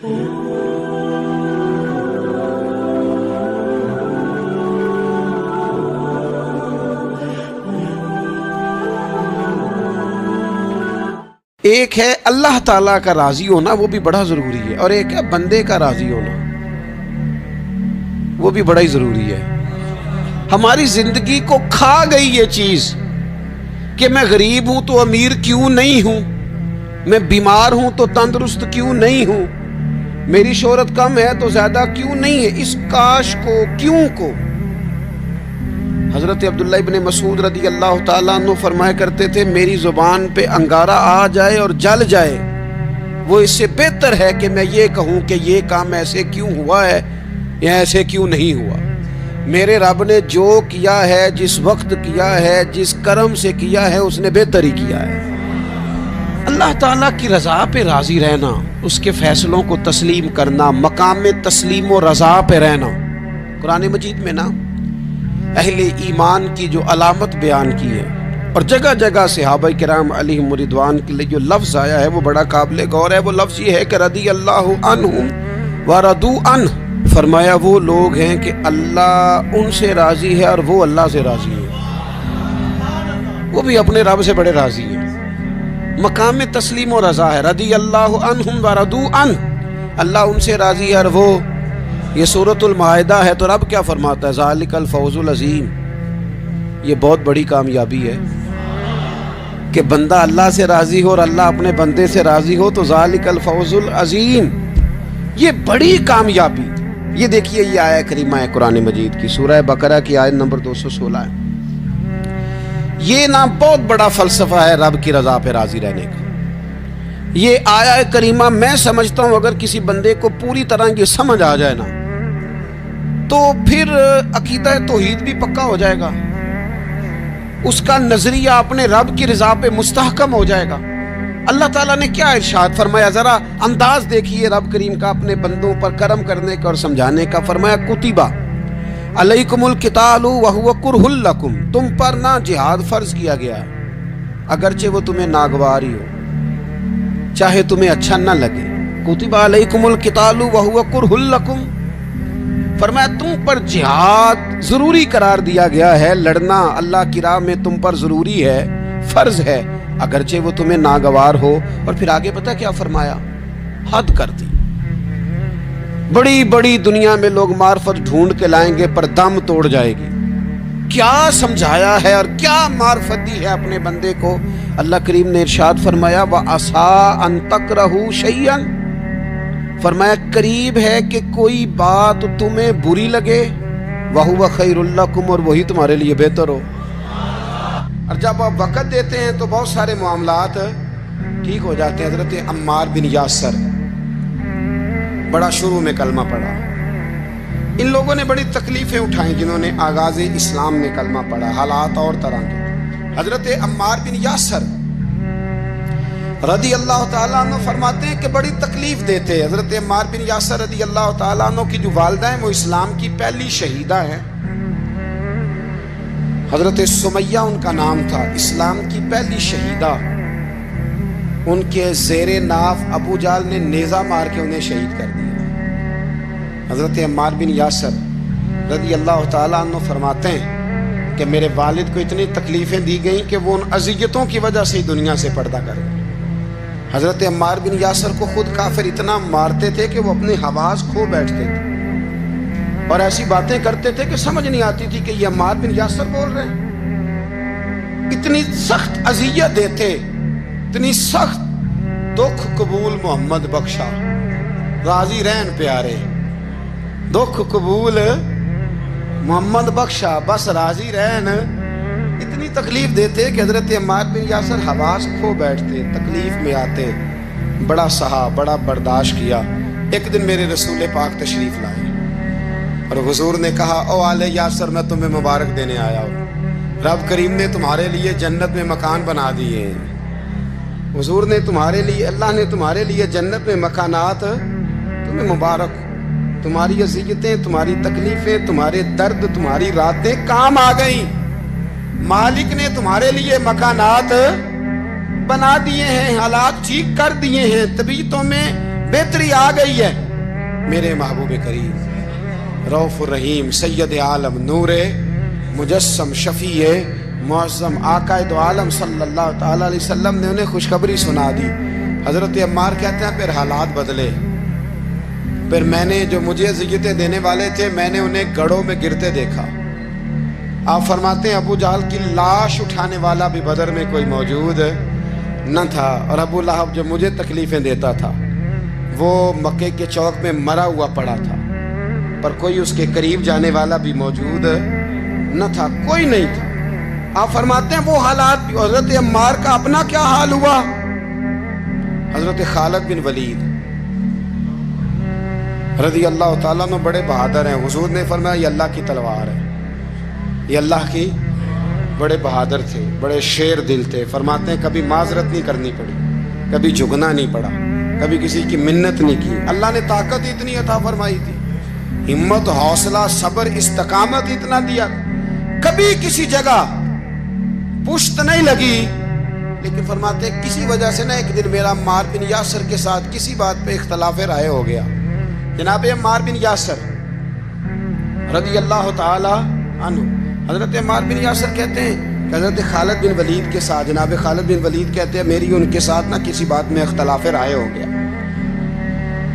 ایک ہے اللہ تعالیٰ کا راضی ہونا، وہ بھی بڑا ضروری ہے، اور ایک ہے بندے کا راضی ہونا، وہ بھی بڑا ہی ضروری ہے۔ ہماری زندگی کو کھا گئی یہ چیز کہ میں غریب ہوں تو امیر کیوں نہیں ہوں، میں بیمار ہوں تو تندرست کیوں نہیں ہوں، میری شہرت کم ہے تو زیادہ کیوں نہیں ہے، اس کاش کو، کیوں کو۔ حضرت عبداللہ ابن مسعود رضی اللہ تعالیٰ عنہ فرمایا کرتے تھے، میری زبان پہ انگارہ آ جائے اور جل جائے، وہ اس سے بہتر ہے کہ میں یہ کہوں کہ یہ کام ایسے کیوں ہوا ہے یا ایسے کیوں نہیں ہوا۔ میرے رب نے جو کیا ہے، جس وقت کیا ہے، جس کرم سے کیا ہے، اس نے بہتر ہی کیا ہے۔ اللہ تعالیٰ کی رضا پہ راضی رہنا، اس کے فیصلوں کو تسلیم کرنا، مقام تسلیم و رضا پہ رہنا۔ قرآن مجید میں نا اہل ایمان کی جو علامت بیان کی ہے، اور جگہ جگہ صحابہ کرام علیہم رضوان کے لیے جو لفظ آیا ہے وہ بڑا قابل غور ہے۔ وہ لفظ یہ ہے کہ رضی اللہ عنہم ورضوا عنہ، فرمایا وہ لوگ ہیں کہ اللہ ان سے راضی ہے اور وہ اللہ سے راضی ہے، وہ بھی اپنے رب سے بڑے راضی ہیں۔ مقام تسلیم و رضا ہے، رضی اللہ عنہم ورضوا عنہ، اللہ ان سے راضی ہے اور وہ۔ یہ سورۃ المائدہ ہے، تو رب کیا فرماتا ہے؟ ذالک الفوز العظیم، یہ بہت بڑی کامیابی ہے کہ بندہ اللہ سے راضی ہو اور اللہ اپنے بندے سے راضی ہو، تو ذالک الفوز العظیم، یہ بڑی کامیابی۔ یہ دیکھیے، یہ آیت کریمہ ہے قرآن مجید کی، سورہ بقرہ کی آیت نمبر 216 ہے۔ یہ نا بہت بڑا فلسفہ ہے رب کی رضا پہ راضی رہنے کا۔ یہ آیت کریمہ میں سمجھتا ہوں اگر کسی بندے کو پوری طرح یہ سمجھ آ جائے نا، تو پھر عقیدہ توحید بھی پکا ہو جائے گا، اس کا نظریہ اپنے رب کی رضا پہ مستحکم ہو جائے گا۔ اللہ تعالیٰ نے کیا ارشاد فرمایا، ذرا انداز دیکھیے رب کریم کا اپنے بندوں پر کرم کرنے کا اور سمجھانے کا۔ فرمایا کتبہ علیکم القتال وہو کرہ لکم، تم پر نہ جہاد فرض کیا گیا ہے اگرچہ وہ تمہیں ناگواری ہو، چاہے تمہیں اچھا نہ لگے۔ کتبہ علیکم القتال وہو کرہ لکم، فرمایا تم پر جہاد ضروری قرار دیا گیا ہے، لڑنا اللہ کی راہ میں تم پر ضروری ہے، فرض ہے، اگرچہ وہ تمہیں ناگوار ہو۔ اور پھر آگے پتہ کیا فرمایا؟ حد کر دی۔ بڑی بڑی دنیا میں لوگ معرفت ڈھونڈ کے لائیں گے پر دم توڑ جائے گی۔ کیا سمجھایا ہے اور کیا معرفت دی ہے اپنے بندے کو؟ اللہ کریم نے ارشاد فرمایا وَعَسَىٰ أَن تَكْرَهُوا شَيْئًا، فرمایا قریب ہے کہ کوئی بات تمہیں بری لگے، وَهُوَ خَيْرٌ لَكُمْ، اور وہی تمہارے لیے بہتر ہو۔ اور جب آپ وقت دیتے ہیں تو بہت سارے معاملات ٹھیک ہو جاتے ہیں۔ حضرت عمار بن یاسر بڑا شروع میں کلمہ پڑھا، ان لوگوں نے بڑی تکلیفیں اٹھائیں جنہوں نے آغاز اسلام میں کلمہ پڑھا، حالات اور طرح کے۔ حضرت عمار بن یاسر رضی اللہ تعالیٰ عنہ فرماتے ہیں کہ بڑی تکلیف دیتے۔ حضرت عمار بن یاسر رضی اللہ تعالیٰ عنہ کی جو والدہ ہیں وہ اسلام کی پہلی شہیدہ ہیں، حضرت سمیہ ان کا نام تھا، اسلام کی پہلی شہیدہ۔ ان کے زیر ناف ابو جہل نے نیزہ مار کے انہیں شہید کر دیا۔ حضرت عمار بن یاسر رضی اللہ تعالیٰ عنہ فرماتے ہیں کہ میرے والد کو اتنی تکلیفیں دی گئیں کہ وہ ان اذیتوں کی وجہ سے دنیا سے پردہ کر گئے۔ حضرت عمار بن یاسر کو خود کافر اتنا مارتے تھے کہ وہ اپنے حواس کھو بیٹھتے تھے اور ایسی باتیں کرتے تھے کہ سمجھ نہیں آتی تھی کہ یہ عمار بن یاسر بول رہے ہیں۔ اتنی سخت اذیت دیتے، اتنی سخت۔ دکھ قبول محمد بخشا، راضی رہن پیارے، دکھ قبول محمد بخشا، بس راضی رہن۔ اتنی تکلیف دیتے کہ حضرت عمار بن یاسر حواس کھو بیٹھتے، تکلیف میں آتے، بڑا سہا، بڑا برداشت کیا۔ ایک دن میرے رسول پاک تشریف لائے اور حضور نے کہا او آل یاسر میں تمہیں مبارک دینے آیا ہوں، رب کریم نے تمہارے لیے جنت میں مکان بنا دیے ہیں۔ حضور نے تمہارے لیے، اللہ نے تمہارے لیے جنت میں مکانات، تمہیں مبارک، تمہاری اذیتیں، تمہاری تکلیفیں، تمہارے درد، تمہاری راتیں کام آ گئیں، مالک نے تمہارے لیے مکانات بنا دیے ہیں، حالات ٹھیک کر دیے ہیں، طبیعتوں میں بہتری آ گئی ہے. میرے محبوب کریم رؤف الرحیم سید عالم نور مجسم شفیع معظم آقا دو عالم صلی اللہ تعالی علیہ وسلم نے انہیں خوشخبری سنا دی. حضرت عمار کہتے ہیں پھر حالات بدلے. پھر میں نے جو مجھے اذیتیں دینے والے تھے میں نے انہیں گڑھوں میں گرتے دیکھا. آپ فرماتے ہیں ابو جہل کی لاش اٹھانے والا بھی بدر میں کوئی موجود نہ تھا. اور ابو لہب جو مجھے تکلیفیں دیتا تھا وہ مکے کے چوک میں مرا ہوا پڑا تھا، پر کوئی اس کے قریب جانے والا بھی موجود نہ تھا، کوئی نہیں تھا. آپ فرماتے ہیں وہ حالات بھی. حضرت عمار کا اپنا کیا حال ہوا؟ حضرت خالد بن ولید رضی اللہ تعالیٰ عنہ بڑے بہادر ہیں. حضور نے فرمایا یہ اللہ کی تلوار ہے، یہ اللہ کی. بڑے بہادر تھے، بڑے شیر دل تھے. فرماتے ہیں کبھی معذرت نہیں کرنی پڑی، کبھی جھکنا نہیں پڑا، کبھی کسی کی منت نہیں کی. اللہ نے طاقت اتنی عطا فرمائی تھی، ہمت، حوصلہ، صبر، استقامت اتنا دیا. کبھی کسی جگہ پشت نہیں لگی. لیکن فرماتے ہیں کسی وجہ سے نا ایک دن میرا عمار بن یاسر کے ساتھ کسی بات پہ اختلاف رائے ہو گیا. جناب عمار بن یاسر رضی اللہ تعالی عنہ، حضرت عمار بن یاسر کہتے ہیں کہ حضرت خالد بن ولید کے ساتھ، جناب خالد بن ولید کہتے ہیں میری ان کے ساتھ نا کسی بات میں اختلاف رائے ہو گیا.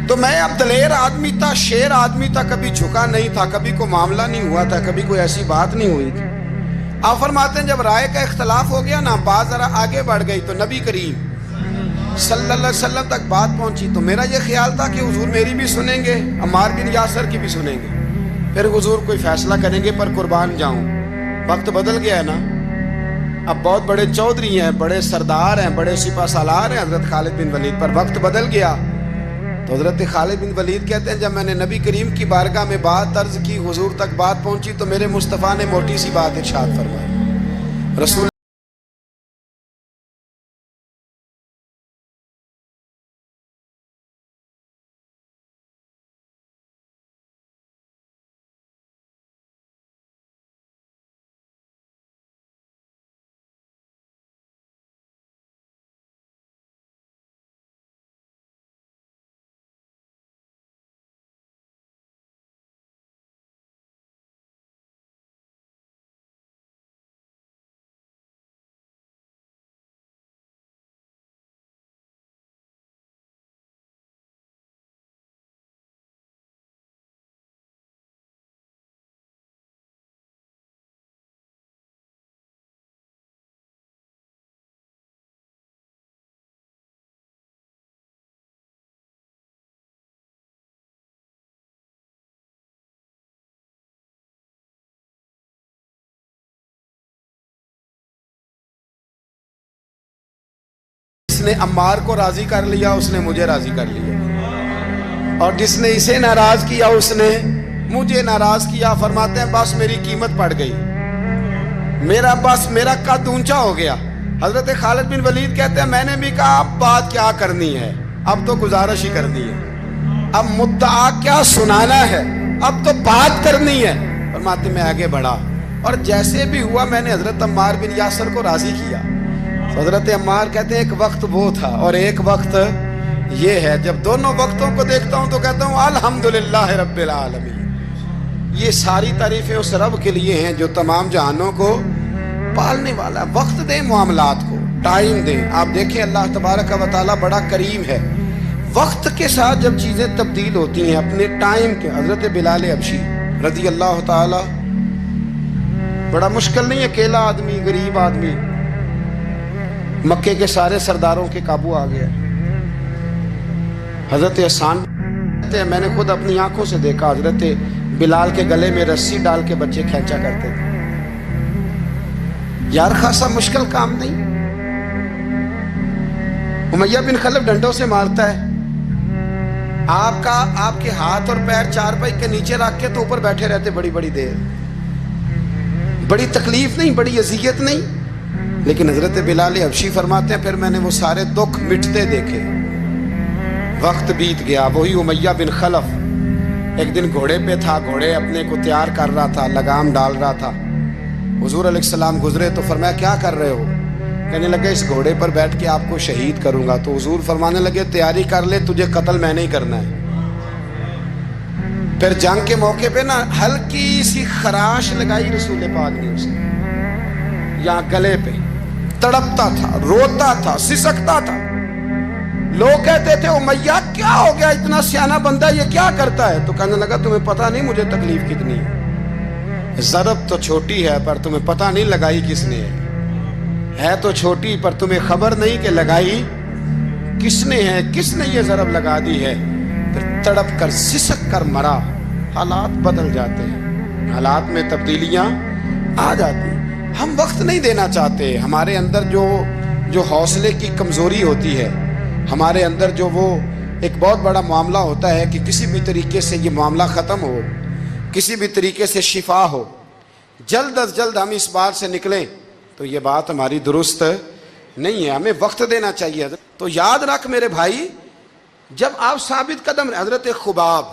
تو میں اب دلیر آدمی تھا، شیر آدمی تھا، کبھی جھکا نہیں تھا، کبھی کوئی معاملہ نہیں ہوا تھا، کبھی کوئی ایسی بات نہیں ہوئی تھی. آپ فرماتے ہیں جب رائے کا اختلاف ہو گیا نا، بات ذرا آگے بڑھ گئی تو نبی کریم صلی اللہ علیہ وسلم تک بات پہنچی. تو میرا یہ خیال تھا کہ حضور میری بھی سنیں گے، عمار بن یاسر کی بھی سنیں گے، پھر حضور کوئی فیصلہ کریں گے. پر قربان جاؤں وقت بدل گیا ہے نا. اب بہت بڑے چودھری ہیں، بڑے سردار ہیں، بڑے سپہ سالار ہیں حضرت خالد بن ولید، پر وقت بدل گیا. تو حضرت خالد بن ولید کہتے ہیں جب میں نے نبی کریم کی بارگاہ میں بات عرض کی، حضور تک بات پہنچی، تو میرے مصطفیٰ نے موٹی سی بات ارشاد فرمائی. رسول جس نے عمار کو راضی کر لیا اس نے مجھے راضی کر لیا، اور جس نے اسے ناراض کیا اس نے مجھے ناراض کیا. فرماتے ہیں بس میری قیمت پڑ گئی، میرا قد اونچا ہو گیا. حضرت خالد بن ولید کہتے ہیں میں نے بھی کہا اب بات کیا کرنی ہے، اب تو گزارش ہی کرنی ہے، اب مدعا کیا سنانا ہے، اب تو بات کرنی ہے. فرماتے میں آگے بڑھا اور جیسے بھی ہوا میں نے حضرت عمار بن یاسر کو راضی کیا. حضرت عمار کہتے ہیں ایک وقت وہ تھا اور ایک وقت یہ ہے. جب دونوں وقتوں کو دیکھتا ہوں تو کہتا ہوں الحمدللہ رب العالمین. یہ ساری تعریفیں اس رب کے لیے ہیں جو تمام جہانوں کو پالنے والا. وقت دیں معاملات کو، ٹائم دیں. آپ دیکھیں اللہ تبارک و تعالیٰ بڑا کریم ہے. وقت کے ساتھ جب چیزیں تبدیل ہوتی ہیں اپنے ٹائم کے. حضرت بلال حبشی رضی اللہ تعالیٰ، بڑا مشکل نہیں، اکیلا آدمی، غریب آدمی، مکے کے سارے سرداروں کے قابو آ گیا. حضرت احسان میں نے خود اپنی آنکھوں سے دیکھا حضرت بلال کے گلے میں رسی ڈال کے بچے کھینچا کرتے تھے. یار خاصا مشکل کام نہیں. امیہ بن خلف ڈنڈوں سے مارتا ہے، آپ کے ہاتھ اور پیر چارپائی کے نیچے رکھ کے تو اوپر بیٹھے رہتے بڑی بڑی دیر. بڑی تکلیف نہیں، بڑی اذیت نہیں. لیکن حضرت بلال حبشی فرماتے ہیں پھر میں نے وہ سارے دکھ مٹتے دیکھے. وقت بیت گیا. وہی امیہ بن خلف ایک دن گھوڑے پہ تھا، گھوڑے اپنے کو تیار کر رہا تھا، لگام ڈال رہا تھا. حضور علیہ السلام گزرے تو فرمایا کیا کر رہے ہو؟ کہنے لگے اس گھوڑے پر بیٹھ کے آپ کو شہید کروں گا. تو حضور فرمانے لگے تیاری کر لے, تجھے قتل میں نہیں کرنا ہے. پھر جنگ کے موقع پہ نا ہلکی سی خراش لگائی رسول پاک نے اسے یہاں گلے پہ. تڑپتا تھا, روتا تھا, سسکتا تھا. لوگ کہتے تھے امیہ کیا ہو گیا, اتنا سیانہ بندہ یہ کیا کرتا ہے؟ تو کہنے لگا تمہیں پتہ نہیں مجھے تکلیف کتنی ہے. ضرب تو چھوٹی ہے پر تمہیں پتہ نہیں لگائی کس نے ہے تو چھوٹی پر تمہیں خبر نہیں کہ لگائی کس نے ہے, کس نے یہ ضرب لگا دی ہے. پھر تڑپ کر سسک کر مرا. حالات بدل جاتے ہیں, حالات میں تبدیلیاں آ جاتی ہیں. ہم وقت نہیں دینا چاہتے. ہمارے اندر جو حوصلے کی کمزوری ہوتی ہے, ہمارے اندر جو وہ ایک بہت بڑا معاملہ ہوتا ہے کہ کسی بھی طریقے سے یہ معاملہ ختم ہو, کسی بھی طریقے سے شفا ہو, جلد از جلد ہم اس بات سے نکلیں, تو یہ بات ہماری درست نہیں ہے. ہمیں وقت دینا چاہیے. تو یاد رکھ میرے بھائی, جب آپ ثابت قدم, حضرت خباب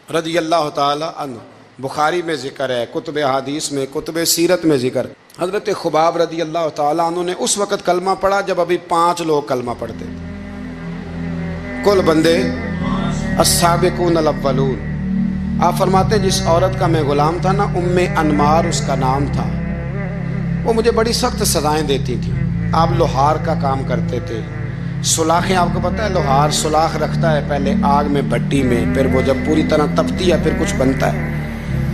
رضی اللہ تعالی عنہ, بخاری میں ذکر ہے, کتب حدیث میں, کتب سیرت میں ذکر. حضرت خباب رضی اللہ تعالیٰ عنہ نے اس وقت کلمہ پڑھا جب ابھی 5 لوگ کلمہ پڑھتے تھے. کل بندے السابقون الاولون. آپ فرماتے ہیں جس عورت کا میں غلام تھا نا, ام انمار اس کا نام تھا, وہ مجھے بڑی سخت سزائیں دیتی تھی. آپ لوہار کا کام کرتے تھے. سلاخیں, آپ کو پتہ ہے لوہار سلاخ رکھتا ہے پہلے آگ میں, بھٹی میں, پھر وہ جب پوری طرح تپتی ہے پھر کچھ بنتا ہے.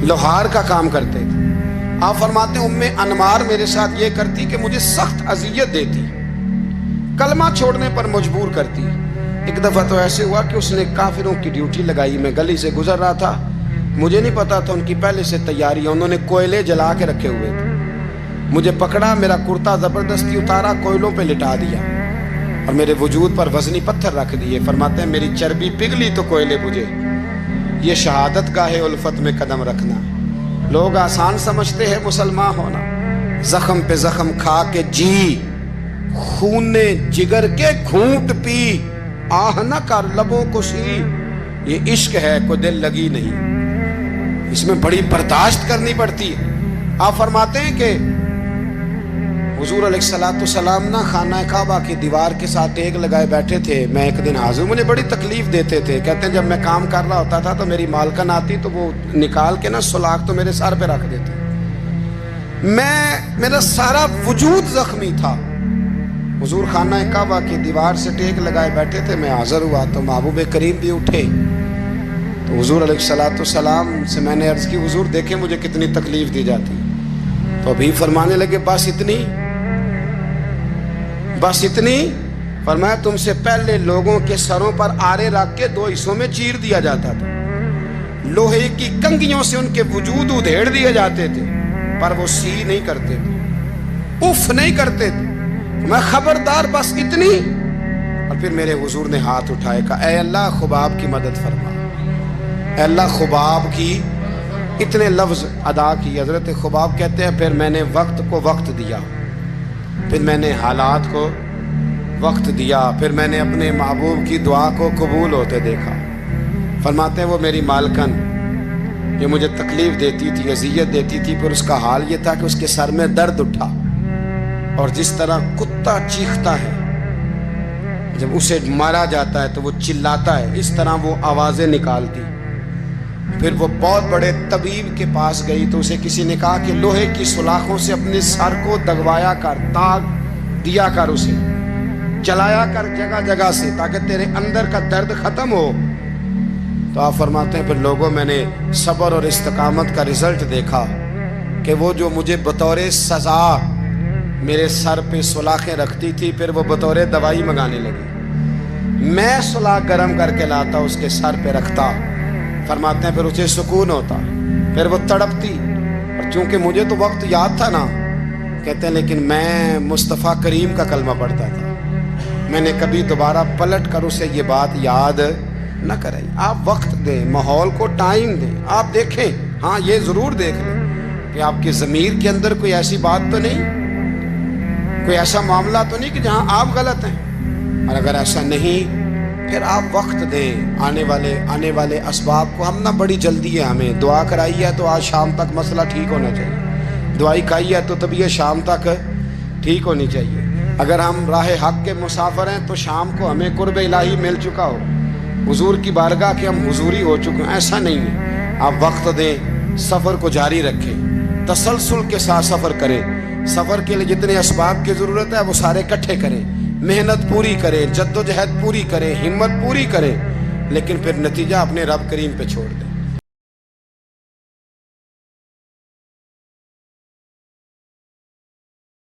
لوہار کا کام کرتے تھے. آپ فرماتے ہیں ام انمار میرے ساتھ یہ کرتی کہ مجھے سخت اذیت دیتی, کلمہ چھوڑنے پر مجبور کرتی. ایک دفعہ تو ایسے ہوا کہ اس نے کافروں کی ڈیوٹی لگائی. میں گلی سے گزر رہا تھا, مجھے نہیں پتا تھا ان کی پہلے سے تیاری ہے. انہوں نے کوئلے جلا کے رکھے ہوئے تھے. مجھے پکڑا, میرا کرتا زبردستی اتارا, کوئلوں پہ لٹا دیا اور میرے وجود پر وزنی پتھر رکھ دیے. فرماتے ہیں میری چربی پگھلی تو کوئلے بجھے. یہ شہادت گاہ الفت میں قدم رکھنا. لوگ آسان سمجھتے ہیں مسلمان ہونا. زخم پہ زخم کھا کے جی, خون جگر کے گھونٹ پی, آہ نہ کر لبوں کو سی. یہ عشق ہے, کوئی دل لگی نہیں, اس میں بڑی برداشت کرنی پڑتی ہے. آپ فرماتے ہیں کہ حضور علیہ السلام نا خانہ کعبہ کی دیوار کے ساتھ ٹیک لگائے بیٹھے تھے. میں ایک دن حاضر, مجھے بڑی تکلیف دیتے تھے. کہتے ہیں جب میں کام کر رہا ہوتا تھا تو میری مالکن آتی تو وہ نکال کے نا سلاخ تو میرے سر پہ رکھ دیتے. میرا سارا وجود زخمی تھا. حضور خانہ کعبہ کی دیوار سے ٹیک لگائے بیٹھے تھے, میں حاضر ہوا تو محبوب کریم بھی اٹھے. تو حضور علیہ السلام سے میں نے عرض کی حضور دیکھیں مجھے کتنی تکلیف دی جاتی. تو ابھی فرمانے لگے بس اتنی. فرمایا تم سے پہلے لوگوں کے سروں پر آرے رکھ کے 2 حصوں میں چیر دیا جاتا تھا. لوہے کی کنگھیوں سے ان کے وجود ادھیڑ دیے جاتے تھے, پر وہ سی نہیں کرتے تھے, اف نہیں کرتے تھے. میں خبردار بس اتنی. اور پھر میرے حضور نے ہاتھ اٹھائے, کہا اے اللہ خباب کی مدد فرما. اے اللہ خباب کی, اتنے لفظ ادا کی. حضرت خباب کہتے ہیں پھر میں نے وقت کو وقت دیا, پھر میں نے حالات کو وقت دیا, پھر میں نے اپنے محبوب کی دعا کو قبول ہوتے دیکھا. فرماتے ہیں وہ میری مالکن یہ مجھے تکلیف دیتی تھی, اذیت دیتی تھی, پھر اس کا حال یہ تھا کہ اس کے سر میں درد اٹھا, اور جس طرح کتا چیختا ہے جب اسے مارا جاتا ہے تو وہ چلاتا ہے, اس طرح وہ آوازیں نکالتی. پھر وہ بہت بڑے طبیب کے پاس گئی تو اسے کسی نے کہا کہ لوہے کی سلاخوں سے اپنے سر کو دگوایا کر, داغ دیا کر, اسے چلایا کر جگہ جگہ سے تاکہ تیرے اندر کا درد ختم ہو. تو آپ فرماتے ہیں پھر لوگوں میں نے صبر اور استقامت کا رزلٹ دیکھا کہ وہ جو مجھے بطور سزا میرے سر پہ سلاخیں رکھتی تھی, پھر وہ بطور دوائی منگانے لگی. میں سلاخ گرم کر کے لاتا, اس کے سر پہ رکھتا. فرماتے ہیں پھر اسے سکون ہوتا, پھر وہ تڑپتی. اور چونکہ مجھے تو وقت یاد تھا نا, کہتے ہیں لیکن میں مصطفیٰ کریم کا کلمہ پڑھتا تھا, میں نے کبھی دوبارہ پلٹ کر اسے یہ بات یاد نہ کرائی. آپ وقت دیں, ماحول کو ٹائم دیں. آپ دیکھیں, ہاں یہ ضرور دیکھ لیں کہ آپ کے ضمیر کے اندر کوئی ایسی بات تو نہیں, کوئی ایسا معاملہ تو نہیں کہ جہاں آپ غلط ہیں. اور اگر ایسا نہیں پھر آپ وقت دیں آنے والے اسباب کو. ہم نہ بڑی جلدی ہے, ہمیں دعا کرائی ہے تو آج شام تک مسئلہ ٹھیک ہونا چاہیے, دوائی کھائی ہے تو طبیعت شام تک ٹھیک ہونی چاہیے. اگر ہم راہ حق کے مسافر ہیں تو شام کو ہمیں قرب الہی مل چکا ہو, حضور کی بارگاہ کے ہم حضوری ہو چکے ہیں, ایسا نہیں ہے. آپ وقت دیں, سفر کو جاری رکھیں, تسلسل کے ساتھ سفر کریں. سفر کے لیے جتنے اسباب کی ضرورت ہے وہ سارے اکٹھے کریں, محنت پوری کریں, جد و جہد پوری کریں, ہمت پوری کریں, لیکن پھر نتیجہ اپنے رب کریم پہ چھوڑ دیں.